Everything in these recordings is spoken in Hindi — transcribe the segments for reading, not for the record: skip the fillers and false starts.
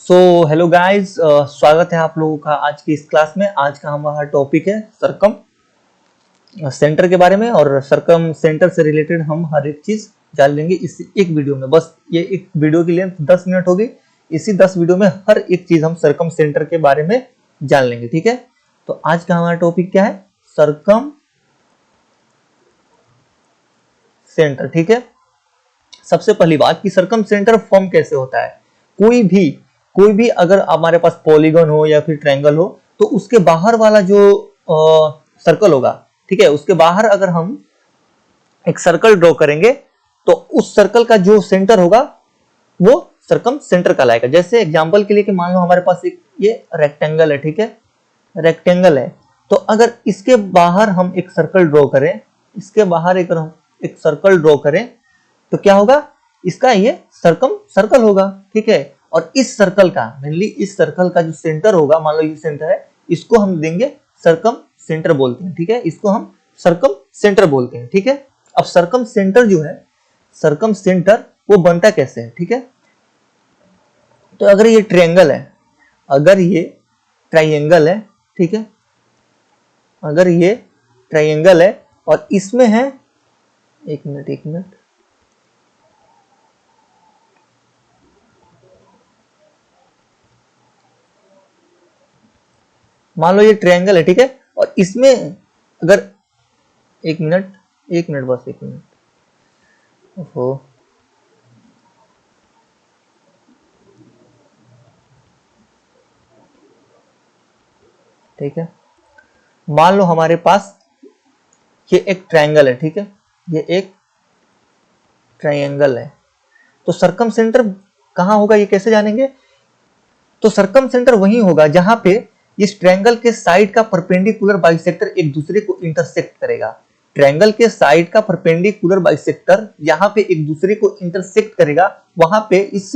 सो हेलो गाइस, स्वागत है आप लोगों का आज की इस क्लास में। आज का हमारा टॉपिक है सरकम सेंटर के बारे में, और सरकम सेंटर से रिलेटेड हम हर एक चीज जान लेंगे इस एक वीडियो में। बस ये एक वीडियो की लेंथ 10 मिनट होगी। इसी 10 वीडियो में हर एक चीज हम सरकम सेंटर के बारे में जान लेंगे, ठीक है। तो आज का हमारा टॉपिक क्या है? सरकम सेंटर, ठीक है। सबसे पहली बात कि सरकम सेंटर फॉर्म कैसे होता है। कोई भी अगर हमारे पास पॉलीगन हो या फिर ट्रायंगल हो, तो उसके बाहर वाला जो सर्कल होगा, ठीक है, उसके बाहर अगर हम एक सर्कल ड्रॉ करेंगे तो उस सर्कल का जो सेंटर होगा वो सरकम सेंटर कहलाएगा। जैसे एग्जांपल के लिए कि मान लो हमारे पास एक ये रेक्टेंगल है, ठीक है, रेक्टेंगल है। तो अगर इसके बाहर हम एक सर्कल ड्रॉ करें, इसके बाहर एक सर्कल ड्रॉ करें तो क्या होगा? इसका ये सरकम सर्कल होगा, ठीक है। और इस सर्कल का मेनली इस सर्कल का जो सेंटर होगा, मान लो ये सेंटर है, इसको हम देंगे सरकम सेंटर बोलते हैं, ठीक है। इसको हम सरकम सेंटर बोलते हैं, ठीक है। अब सरकम सेंटर जो है, सरकम सेंटर वो बनता कैसे है, ठीक है। तो अगर ये ट्रायंगल है, अगर ये ट्रायंगल है, ठीक है, अगर ये ट्रायंगल है और इसमें है, एक मिनट, मान लो ये ट्रायंगल है, ठीक है, और इसमें अगर एक मिनट बस एक मिनट, ओहो, ठीक है। मान लो हमारे पास ये एक ट्रायंगल है, ठीक है, ये एक ट्रायंगल है। तो सरकम सेंटर कहां होगा, ये कैसे जानेंगे? तो सरकम सेंटर वही होगा जहां पे इस ट्रायंगल के साइड का परपेंडिकुलर बाइसेक्टर एक दूसरे को इंटरसेक्ट करेगा। ट्रायंगल के साइड का परपेंडिकुलर बाइसेक्टर यहाँ पे एक दूसरे को इंटरसेक्ट करेगा, वहां पे इस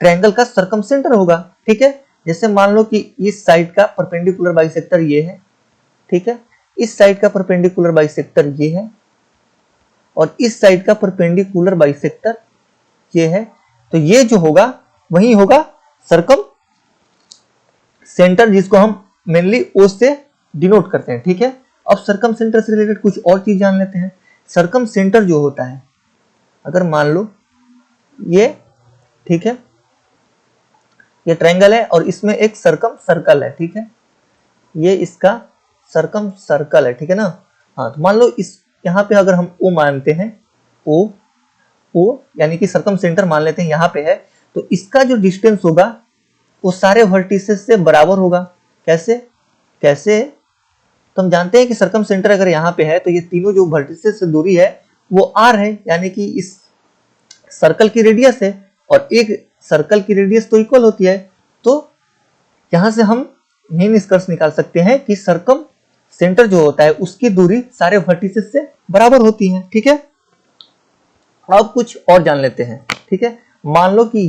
ट्रायंगल का सरकम सेंटर होगा, ठीक है। जैसे मान लो कि इस साइड का परपेंडिकुलर बाइसेक्टर ये है, ठीक है, इस साइड का परपेंडिकुलर बाइसेक्टर ये है, और इस साइड का परपेंडिकुलर बाइसेक्टर ये है। तो ये जो होगा वही होगा सरकम सेंटर, जिसको हम मेनली ओ से डिनोट करते हैं, ठीक है। अब सरकम सेंटर से रिलेटेड कुछ और चीज जान लेते हैं। सरकम सेंटर जो होता है, अगर मान लो ये, ठीक है, ये ट्रायंगल है और इसमें एक सरकम सर्कल है, ठीक है, ये इसका सरकम सर्कल है, ठीक है ना। हाँ, तो मान लो इस यहाँ पे अगर हम ओ मानते हैं, ओ यानी कि सरकम सेंटर मान लेते हैं यहाँ पे है, तो इसका जो डिस्टेंस होगा वो सारे वर्टिसेस से बराबर होगा। कैसे तो हम जानते हैं कि सरकम सेंटर अगर यहाँ पे है तो ये तीनों जो वर्टिसेस से दूरी है वो आर है, यानी कि इस सर्कल की रेडियस है, और एक सर्कल की रेडियस तो इक्वल होती है। तो यहां से हम यही निष्कर्ष निकाल सकते हैं कि सरकम सेंटर जो होता है उसकी दूरी सारे वर्टिसेस से बराबर होती है, ठीक है। अब कुछ और जान लेते हैं, ठीक है। मान लो कि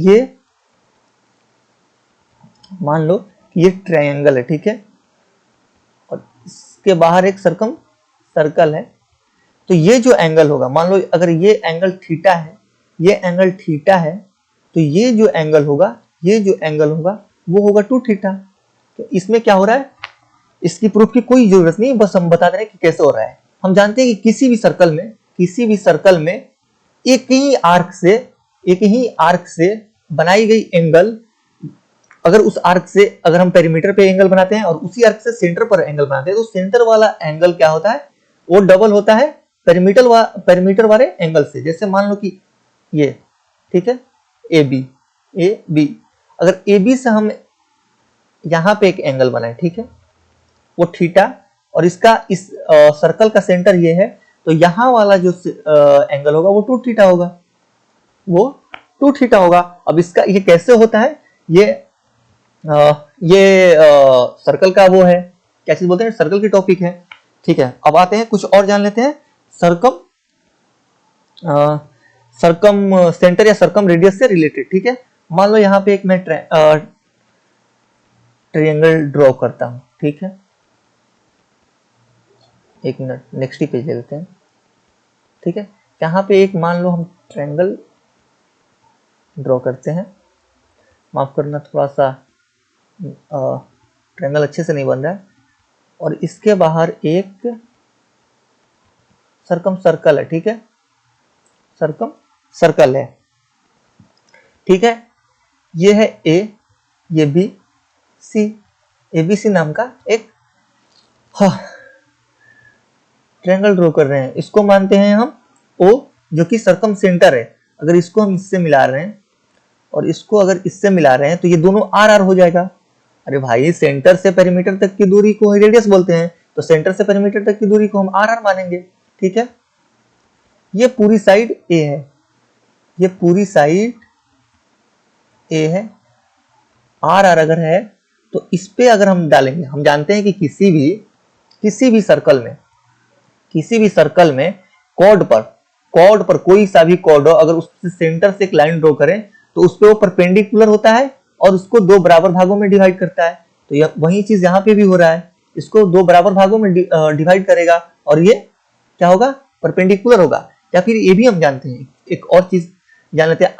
ये ट्रायंगल है, ठीक है, और इसके बाहर एक सरकम सर्कल है। तो ये जो एंगल होगा, मान लो अगर ये एंगल थीटा है, ये एंगल थीटा है, तो ये जो एंगल होगा वो होगा 2 थीटा। तो इसमें क्या हो रहा है, इसकी प्रूफ की कोई जरूरत नहीं, बस हम बता दे रहे हैं कि कैसे हो रहा है। हम जानते हैं कि किसी भी सर्कल में एक ही आर्क से बनाई गई एंगल, अगर उस आर्क से अगर हम पेरीमीटर पे एंगल बनाते हैं और उसी आर्क से सेंटर पर एंगल बनाते हैं, तो सेंटर वाला एंगल क्या होता है, वो डबल होता है पेरीमीटर वाले एंगल से। जैसे मान लो कि ये, ठीक है, ए बी, अगर ए बी से हम यहां पे एक एंगल बनाए, ठीक है, वो थीटा, और इसका इस सर्कल का सेंटर ये है, तो यहां वाला जो एंगल होगा वो 2 थीटा होगा। अब इसका ये कैसे होता है, ये सर्कल का वो है, क्या चीज बोलते हैं, सर्कल की टॉपिक है, ठीक है। अब आते हैं कुछ और जान लेते हैं सरकम सेंटर या सरकम रेडियस से रिलेटेड, ठीक है। मान लो यहाँ पे एक मैं ट्रायंगल ड्रॉ करता हूं, ठीक है, एक मिनट, नेक्स्ट ही पेज ले लेते हैं, ठीक है। यहाँ पे एक मान लो हम ट्रायंगल ड्रॉ करते हैं, माफ करना, थोड़ा सा ट्रायंगल अच्छे से नहीं बन रहा है। और इसके बाहर एक सर्कम सर्कल है, ठीक है, सर्कम सर्कल है, ठीक है। ये है ए, ये बी सी, एबीसी नाम का एक ट्रायंगल ड्रॉ कर रहे हैं। इसको मानते हैं हम ओ, जो कि सर्कम सेंटर है। अगर इसको हम इससे मिला रहे हैं और इसको अगर इससे मिला रहे हैं तो ये दोनों आर आर हो जाएगा। अरे भाई, सेंटर से पेरीमीटर तक की दूरी को रेडियस बोलते हैं, तो सेंटर से पेरीमीटर तक की दूरी को हम आर आर मानेंगे, ठीक है। ये पूरी साइड ए है, ये पूरी साइड ए है, आर आर अगर है तो इस पे अगर हम डालेंगे, हम जानते हैं कि किसी भी सर्कल में कॉर्ड पर कोई सा भी कॉर्ड हो, अगर उससे सेंटर से एक लाइन ड्रॉ करें तो उस पे वो परपेंडिकुलर होता है और उसको दो बराबर भागों में डिवाइड करता है। तो यह वही चीज यहाँ पे भी हो रहा है, इसको दो बराबर भागों में डिवाइड करेगा और ये क्या होगा, परपेंडिकुलर होगा। या फिर ये भी हम जानते हैं, एक और चीज जान लेते हैं,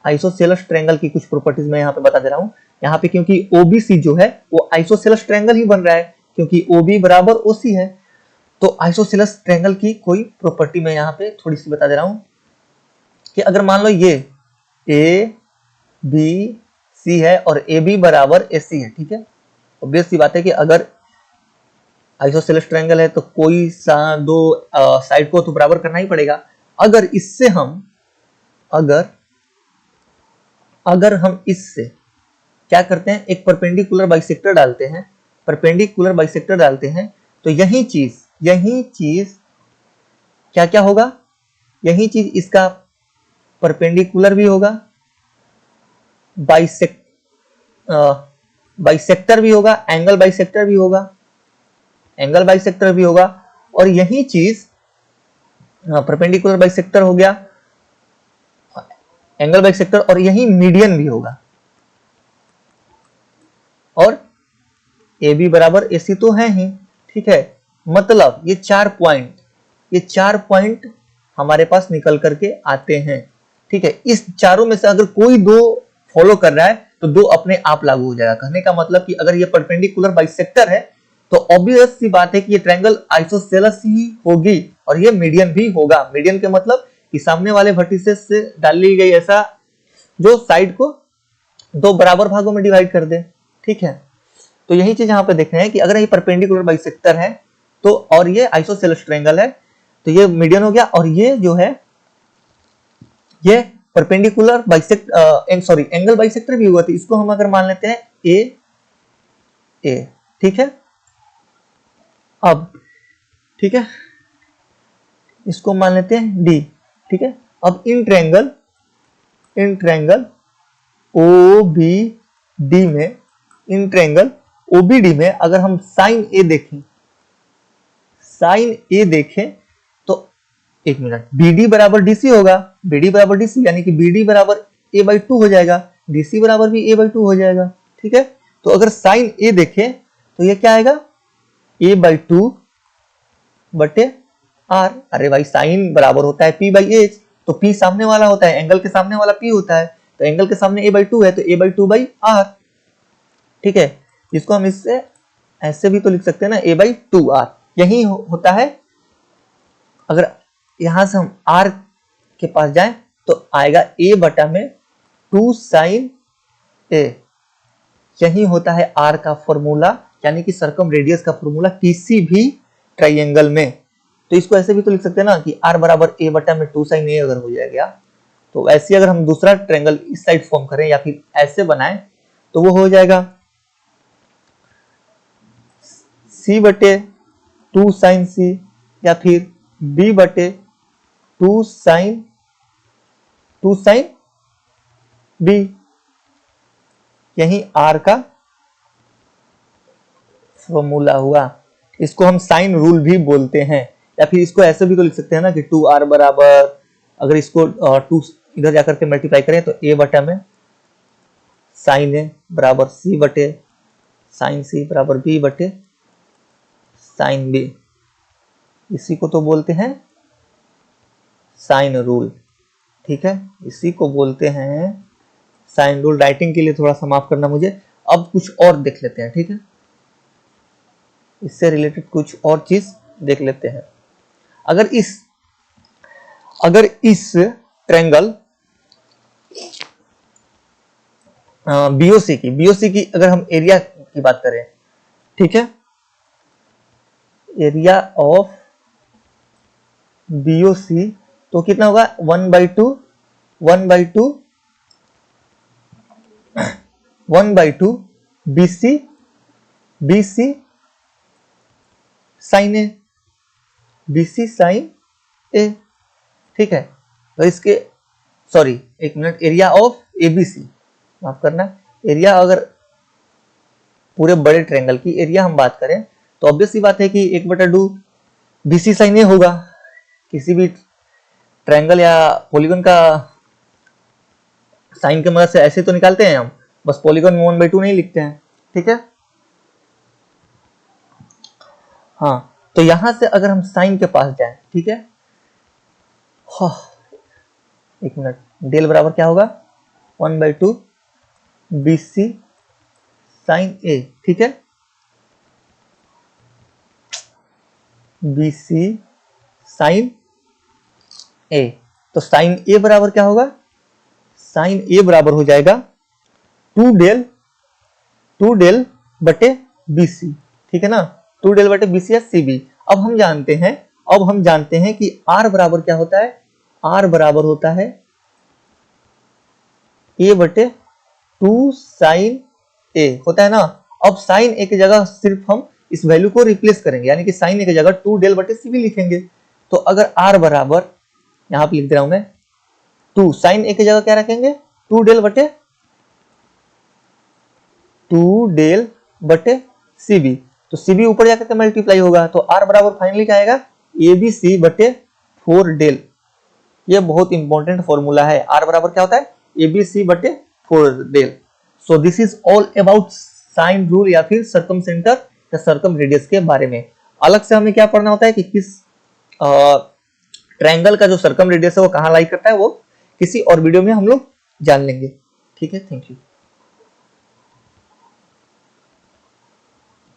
आइसोसेलस ट्रायंगल की कुछ प्रॉपर्टीज मैं यहाँ पे बता दे रहा हूँ। यहाँ पे क्योंकि ओबीसी जो है वो आइसोसेलस ट्रायंगल ही बन रहा है, क्योंकि ओबी बराबर ओसी है। तो आइसोसेलस ट्रायंगल की कोई प्रॉपर्टी मैं यहाँ पे थोड़ी सी बता दे रहा हूँ कि अगर मान लो ये ए बी सी है और ए बी बराबर ए सी है, ठीक है। ऑब्वियस सी बात है कि अगर आइसोसेलस ट्रायंगल है तो कोई सा दो साइड को तो बराबर करना ही पड़ेगा। अगर इससे हम अगर हम इससे क्या करते हैं, एक परपेंडिकुलर बाइसेक्टर डालते हैं, तो यही चीज क्या क्या होगा, यही चीज इसका परपेंडिकुलर भी होगा, बाइसेक्टर भी होगा, एंगल बाइसेक्टर भी होगा, और यही चीज परपेंडिकुलर बाइसेक्टर हो गया, एंगल बाइसेक्टर, और यही मीडियन भी होगा। और ए बी बराबर ए सी तो है ही, ठीक है। मतलब ये चार पॉइंट हमारे पास निकल करके आते हैं, ठीक है। इस चारों में से अगर कोई दो फॉलो कर रहा है तो दो अपने आप लागू हो जाएगा। कहने का मतलब कि अगर ये परपेंडिकुलर बाइसेक्टर है तो ऑब्वियस सी बात है कि ये ट्रायंगल आइसोसेलस ही होगी और ये मीडियन भी होगा। मीडियन के मतलब कि सामने वाले वर्टिसेस से डाली गई ऐसा जो साइड को दो बराबर भागों में डिवाइड कर दे, ठीक है। तो यही चीज यहाँ पे देख रहे हैं कि अगर ये परपेंडिकुलर बाइसेक्टर है तो, और ये आइसोसेलस ट्रायंगल है, तो ये मीडियन हो गया। और ये जो है ये परपेंडिकुलर एंगल बाइसेक्टर भी हुआ, तो इसको हम अगर मान लेते हैं ए, ठीक है। अब ठीक है, इसको मान लेते हैं डी, ठीक है। अब इन ट्रायंगल ओबीडी में अगर हम साइन ए देखें तो एक मिनट, बीडी बराबर डीसी होगा, यानी कि बीडी बराबर ए बाई 2 हो जाएगा, डीसी बराबर भी ए बाई 2 हो जाएगा, ठीक है। तो अगर साइन ए देखें तो ये क्या आएगा, ए बाई 2 बटे आर। अरे भाई, साइन बराबर होता है पी बाई एच, तो पी सामने वाला होता है, एंगल के सामने वाला पी होता है, तो एंगल के सामने ए बाई 2 है तो ए बाई 2 बाई आर, ठीक है। जिसको हम इससे ऐसे भी तो लिख सकते हैं ना, ए बाई 2 आर। यही होता है। अगर यहां से हम आर के पास जाएं तो आएगा ए बटा में 2 साइन ए। यही होता है आर का फॉर्मूला, यानी कि सर्कम रेडियस का फॉर्मूला किसी भी ट्राइंगल में। तो इसको ऐसे भी तो लिख सकते हैं ना कि आर बराबर ए बटा में 2 साइन ए अगर हो जाएगा, तो ऐसे अगर हम दूसरा ट्रायंगल इस साइड फॉर्म करें या फिर ऐसे बनाएं तो वो हो जाएगा सी बटे 2 साइन सी, या फिर बी बटे 2 साइन बी। यही आर का फॉर्मूला हुआ। इसको हम साइन रूल भी बोलते हैं, या फिर इसको ऐसे भी तो लिख सकते हैं ना कि 2r बराबर, अगर इसको 2 इधर जाकर के मल्टीप्लाई करें तो a बटा में साइन ए बराबर सी बटे साइन सी बराबर b बटे साइन बी। इसी को तो बोलते हैं साइन रूल, ठीक है। इसी को बोलते हैं साइन रूल राइटिंग के लिए थोड़ा सा माफ करना मुझे। अब कुछ और देख लेते हैं, ठीक है, इससे रिलेटेड कुछ और चीज देख लेते हैं। अगर इस ट्रायंगल बीओसी की अगर हम एरिया की बात करें, ठीक है, एरिया ऑफ बीओसी तो कितना होगा 1/2 BC साइन ए, BC साइन ए, ठीक है। तो इसके सॉरी एक मिनट, एरिया ऑफ एबीसी, माफ करना, एरिया अगर पूरे बड़े ट्रायंगल की एरिया हम बात करें तो ऑब्वियस सी बात है कि 1/2 BC साइन ए होगा। किसी भी ट्रायंगल या पॉलीगन का साइन की मदद से ऐसे तो निकालते हैं हम, बस पॉलीगन में 1/2 नहीं लिखते हैं, ठीक है। हाँ, तो यहां से अगर हम साइन के पास जाएं, ठीक है, हाँ, एक मिनट, डेल बराबर क्या होगा 1/2 BC साइन ए, ठीक है, BC साइन ए। तो साइन ए बराबर क्या होगा, साइन ए बराबर हो जाएगा 2 डेल बटे BC, ठीक है ना, 2 डेल बटे BC या CB। अब हम जानते हैं कि R बराबर क्या होता है, R बराबर होता है A बटे 2 साइन ए, होता है ना। अब साइन ए की जगह सिर्फ हम इस वैल्यू को रिप्लेस करेंगे, यानी कि साइन ए की जगह 2 डेल बटे CB लिखेंगे। तो अगर R बराबर, यहां पे लिख दे रहा हूं मैं 2, साइन ए की जगह क्या रखेंगे 2 डेल बटे CB, तो CB ऊपर जाकर के मल्टीप्लाई होगा, तो R बराबर फाइनली क्या आएगा ABC बटे 4 डेल। ये बहुत इंपॉर्टेंट फॉर्मूला है, R बराबर क्या होता है ABC बटे 4 डेल। So this is all about sine rule या फिर सर्कमसेंटर या सर्कम रेडियस के बारे में। अलग से हमें क्या पढ़ना होता है कि किस ट्रायंगल का जो सर्कम रेडियस है वो कहाँ लाई करता है, वो किसी और वीडियो में हम लोग जान लेंगे, ठीक है। Thank you.